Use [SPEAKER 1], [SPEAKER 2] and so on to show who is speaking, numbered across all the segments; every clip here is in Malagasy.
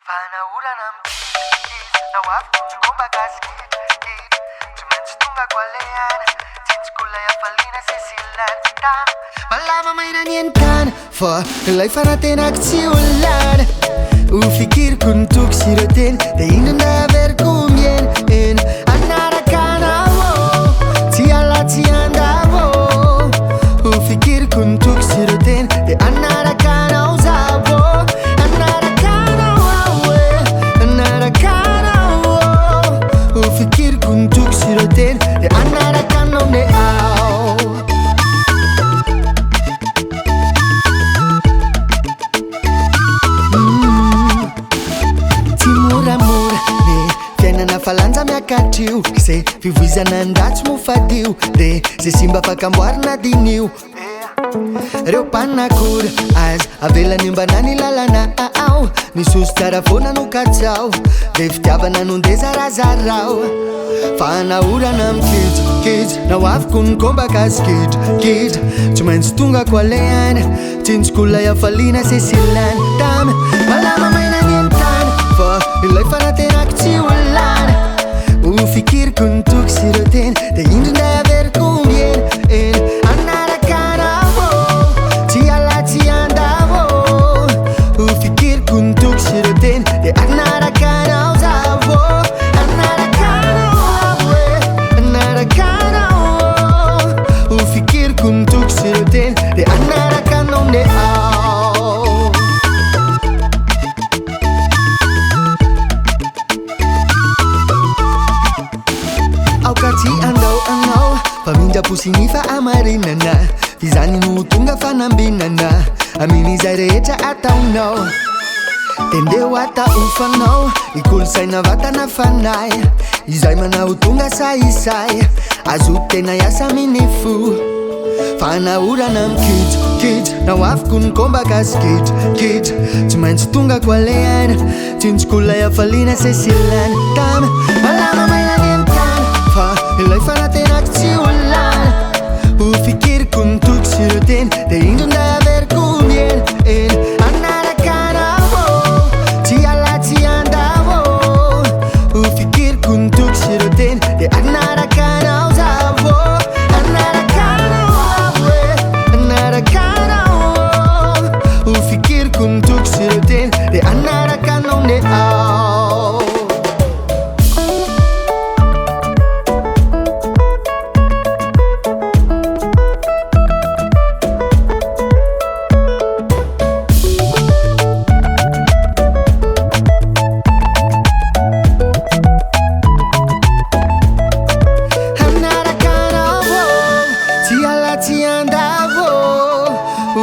[SPEAKER 1] Fanaurana mkiz na wafundi komba gasket tumejitunga kwa leana tinskula ya falina sesilan tam malama maina nientan fa life anatenak tsiulan ufikir kuntuk siroten de inda verkumien en anara kanavo tiala tianda vo ufikir kuntuk siroten de anara kanavo anara kanavo anara kanavo ufikir kuntuk siroten de anara kanone au na falanja miakatrio se fivoizana andatsy mofadio de ze simba fakamboarina dinio reo panakora azy avelany mbanany lalana ao misoso tsara foana no katsao de fitiavana nondeza razarao fanaorana mikejikeja na hoaviko ny komba kasikedraketra tsy maintsy tonga ko aleana tsinjokola iafaliana sesilana tamy malama maina nientany fa ilay fanatenako tsy olana ufikiriko nitoky siroteny de indrindray averiko miena anarakanavo tsy ala tsy andavo ufikiriko nitoky siroteny de anarakanao zavo anarakanao anarakanao ufikiriko nitoky siroteny de anarakanao ne ao aukati andao anao famindraposiny fa amarinana izany no tonga fanambinana amin'izay rehetra ataonao tendeo ataofanao ikolosaina vatana fanay izay manao tonga saisay azo tena iasa minifo fanaorana mikejikeja na hoaviko ny komba kasikedraketra tsy maintsy tonga ko aleana tsinjokola iafaliana sesilana tamy malama maina nientana fa ilay fanatenako tsy olana ufikiriko nitoky siroteny de indrindray averiko miena anarakanavo tsy ala tsy andavo ufikiriko nitoky siroteny de anarakanao zavo anarakanao anarakanao ufikiriko nitoky siroteny de anarakanao ne ao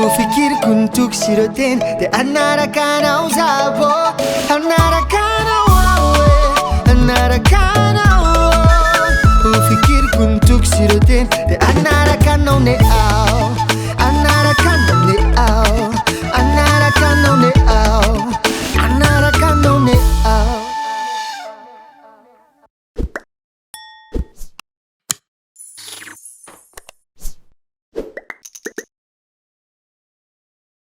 [SPEAKER 1] ufikiriko nitoky siroteny de anarakanao